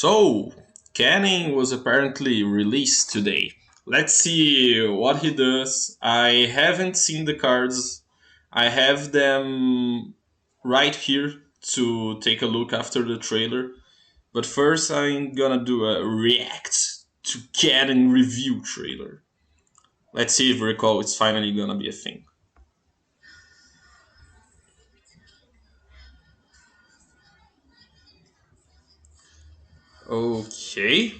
So, Kennen was apparently released today. Let's see what he does. I haven't seen the cards. I have them right here to take a look after the trailer. But first, I'm gonna do a react to Kennen review trailer. Let's see if recall is finally gonna be a thing. Okay.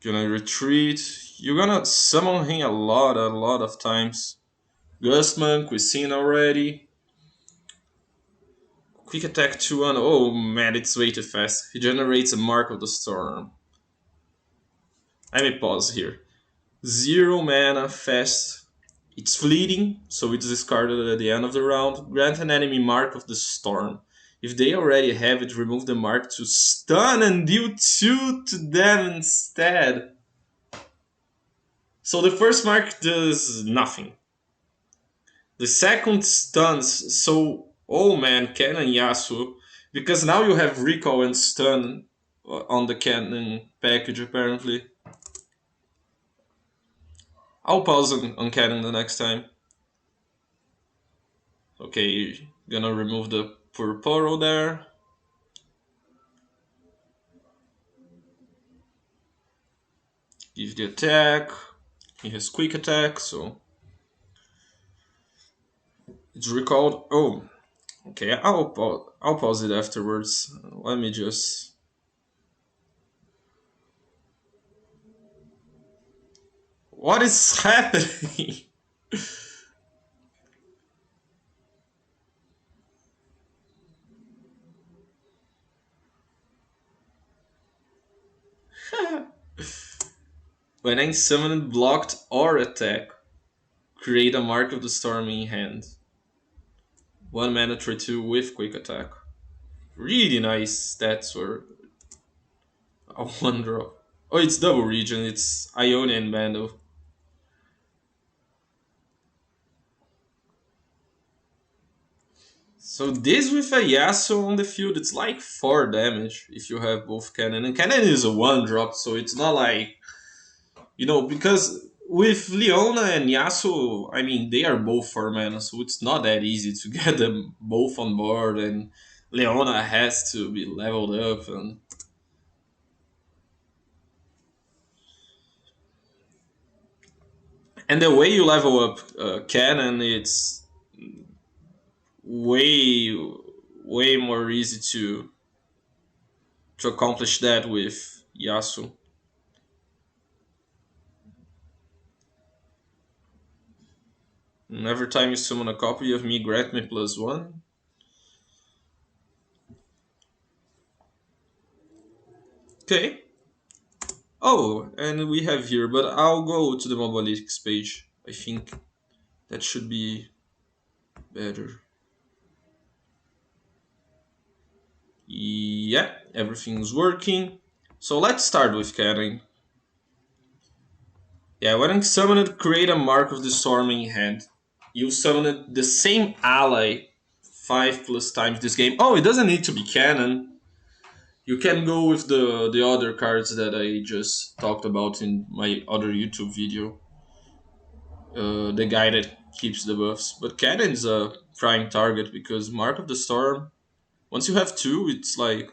Gonna retreat. You're gonna summon him a lot of times. Gustman, Cuisine already. Quick attack 2-1. Oh man, it's way too fast. He generates a Mark of the Storm. Let me pause here. 0 mana, fast. It's fleeting, so it's discarded at the end of the round. Grant an enemy Mark of the Storm. If they already have it, remove the mark to stun and deal 2 to them instead. So the first mark does nothing. The second stuns, so oh man, Kennen and Yasuo, because now you have recall and stun on the Kennen package apparently. I'll pause on Kennen the next time. Okay, gonna remove the Purporo there. Give the attack. He has quick attack, so it's recalled. Oh, okay, I'll pause it afterwards. Let me just. What is happening? When I summon blocked or attack, create a Mark of the Storm in hand. 1 mana 3/2 with quick attack. Really nice stats for a 1 drop. Oh, it's double region, it's Ionian Bando. So this with a Yasuo on the field, it's like 4 damage if you have both Kennen. And Kennen is a 1 drop, so it's not like, because with Leona and Yasuo, I mean, they are both 4 mana, so it's not that easy to get them both on board, and Leona has to be leveled up. And the way you level up Kennen, it's way, way more easy to accomplish that with Yasuo. And every time you summon a copy of me, grant me +1. Okay. Oh, and we have here, but I'll go to the Mobalytics page. I think that should be better. Yeah, everything's working. So let's start with Karen. Yeah, when I summoned, create a Mark of the Storm in hand. You summoned the same ally 5+ times this game. Oh, it doesn't need to be Kennen. You can go with the other cards that I just talked about in my other YouTube video. The guy that keeps the buffs. But Kennen's a prime target because Mark of the Storm, once you have 2, it's like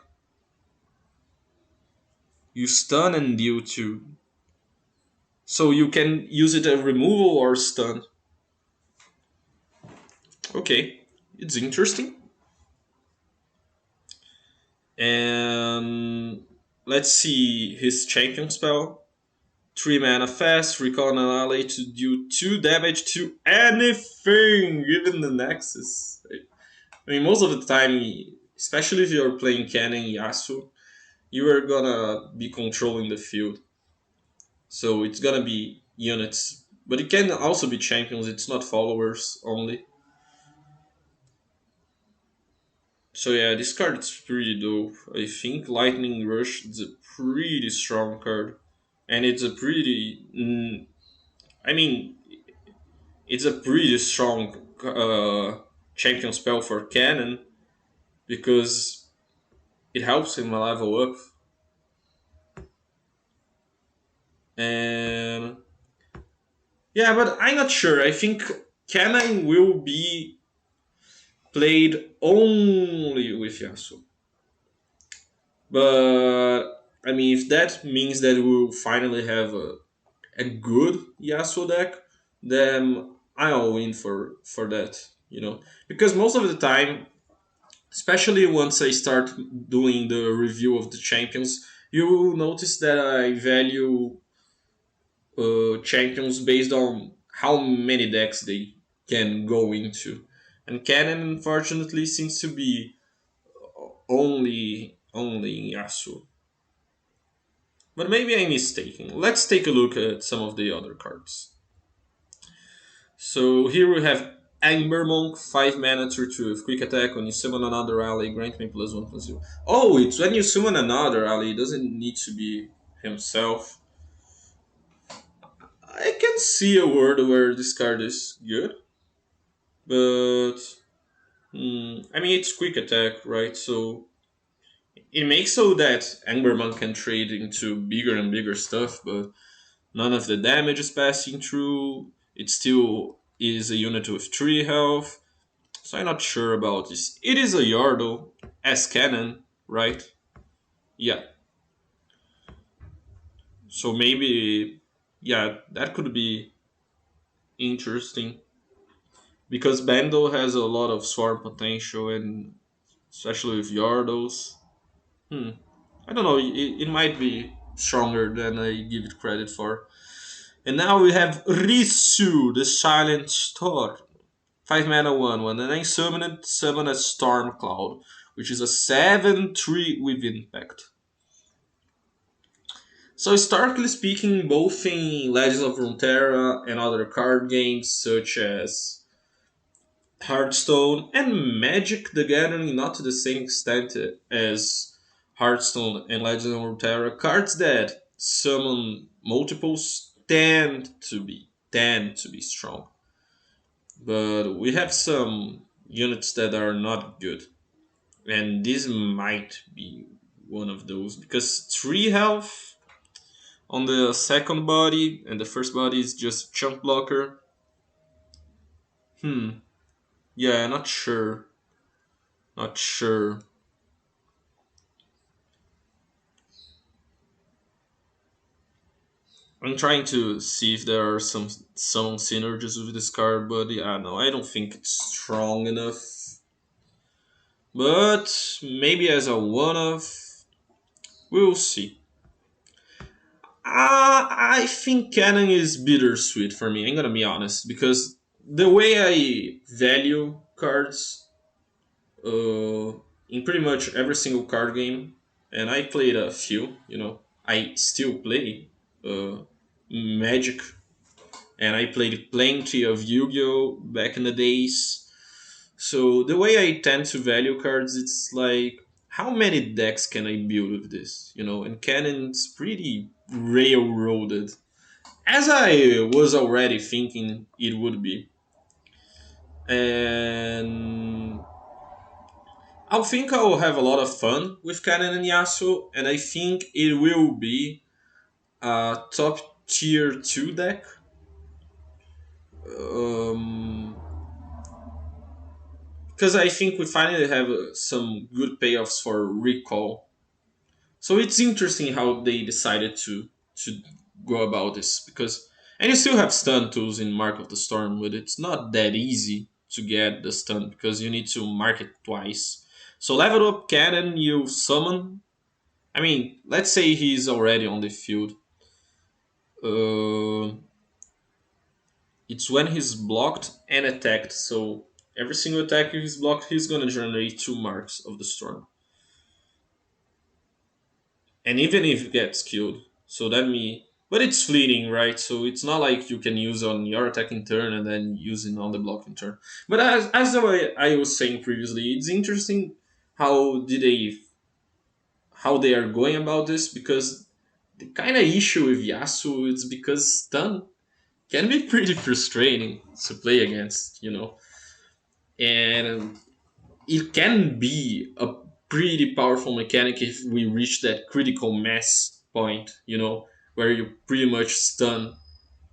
you stun and deal 2. So you can use it as removal or stun. Okay, it's interesting. And let's see his champion spell. 3 mana fast, recall an ally to do 2 damage to anything, even the Nexus. I mean, most of the time, especially if you're playing Kennen Yasuo, you are gonna be controlling the field. So it's gonna be units. But it can also be champions, it's not followers only. So yeah, this card is pretty dope. I think Lightning Rush is a pretty strong card. And it's a pretty... I mean, it's a pretty strong champion spell for Kennen because it helps him level up. And yeah, but I'm not sure. I think Kennen will be played only with Yasuo. But I mean, if that means that we'll finally have a good Yasuo deck, then I'm all in for that. Because most of the time, especially once I start doing the review of the champions, you will notice that I value champions based on how many decks they can go into. And Canon, unfortunately, seems to be only in Yasuo. But maybe I'm mistaken. Let's take a look at some of the other cards. So here we have Amber Monk, 5 mana, 2 with quick attack. When you summon another ally, grant me +1/+0. Oh, it's when you summon another ally, it doesn't need to be himself. I can see a world where this card is good, but I mean it's quick attack, right? So it makes so that Angberman can trade into bigger and bigger stuff, but none of the damage is passing through. It still is a unit with 3 health, so I'm not sure about this. It is a Yordle as cannon, right? Yeah. So maybe, yeah, that could be interesting because Bando has a lot of swarm potential, and especially with Yordles. Hmm. I don't know. It might be stronger than I give it credit for. And now we have Risu, the Silent Storm. 5 mana 1/1. And then summon a Storm Cloud, which is a 7/3 with impact. So, historically speaking, both in Legends of Runeterra and other card games such as Hearthstone and Magic the Gathering, not to the same extent as Hearthstone and Legends of Runeterra, cards that summon multiples tend to be strong. But we have some units that are not good, and this might be one of those because 3 health on the second body and the first body is just chunk blocker. Hmm. Yeah, not sure. Not sure. I'm trying to see if there are some synergies with this card, but yeah, no, I don't think it's strong enough. But maybe as a one-off, we'll see. I think Canon is bittersweet for me. I'm gonna be honest because the way I value cards, in pretty much every single card game, and I played a few. I still play Magic, and I played plenty of Yu-Gi-Oh back in the days. So the way I tend to value cards, it's like how many decks can I build with this? And Cannon's pretty railroaded, as I was already thinking it would be. And I think I will have a lot of fun with Kennen and Yasuo, and I think it will be a top tier 2 deck. Um, because I think we finally have some good payoffs for recall. So it's interesting how they decided to go about this because and you still have stun tools in Mark of the Storm, but it's not that easy to get the stun because you need to mark it twice. So level up cannon, you summon. I mean, let's say he's already on the field. Uh, it's when he's blocked and attacked. So every single attack he's blocked, he's gonna generate 2 marks of the storm. And even if he gets killed, so that me. But it's fleeting, right? So it's not like you can use on your attacking turn and then use it on the blocking turn. But as the way I was saying previously, it's interesting how did they how they are going about this because the kind of issue with Yasuo is because stun can be pretty frustrating to play against. and it can be a pretty powerful mechanic if we reach that critical mass point, where you pretty much stun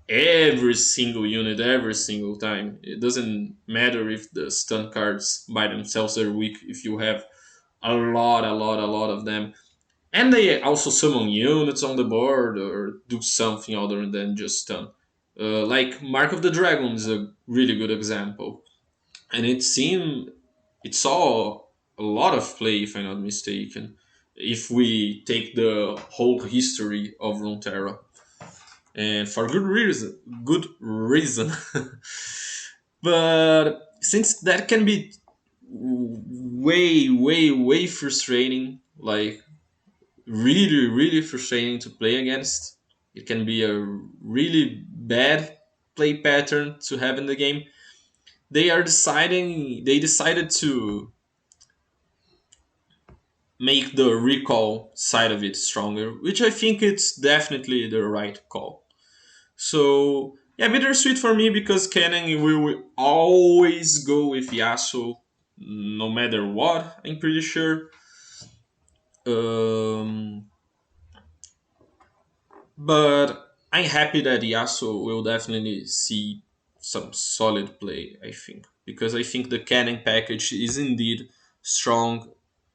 every single unit every single time. It doesn't matter if the stun cards by themselves are weak if you have a lot of them. And they also summon units on the board or do something other than just stun. Like Mark of the Dragon is a really good example, and it saw a lot of play, if I'm not mistaken. If we take the whole history of Runeterra, and for good reason. But since that can be way, way, way frustrating, like really, really frustrating to play against. It can be a really bad play pattern to have in the game. They decided to make the recall side of it stronger, which I think it's definitely the right call. So yeah, bittersweet for me because Kennen will always go with Yasuo, no matter what. I'm pretty sure. Um, but I'm happy that Yasuo will definitely see some solid play. I think because I think the Kennen package is indeed strong,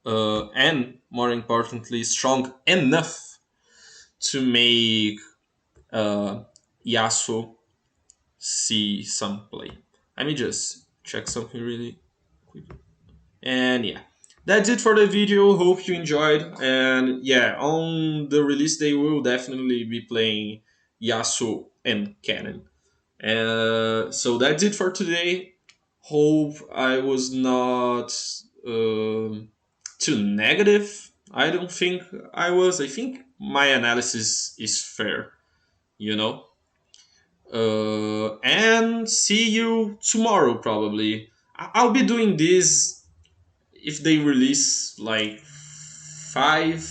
and more importantly, strong enough to make uh, Yasuo see some play. Let me just check something really quick. And yeah, that's it for the video. Hope you enjoyed. And yeah, on the release day, we'll definitely be playing Yasuo and Kennen. So that's it for today. Hope I was not too negative. I don't think I was. I think my analysis is fair, you know? And see you tomorrow probably. I'll be doing this if they release like five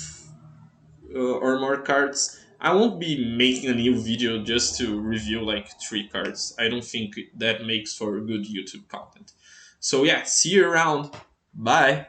or more cards. I won't be making a new video just to review like three cards. I don't think that makes for good YouTube content. So yeah, see you around. Bye.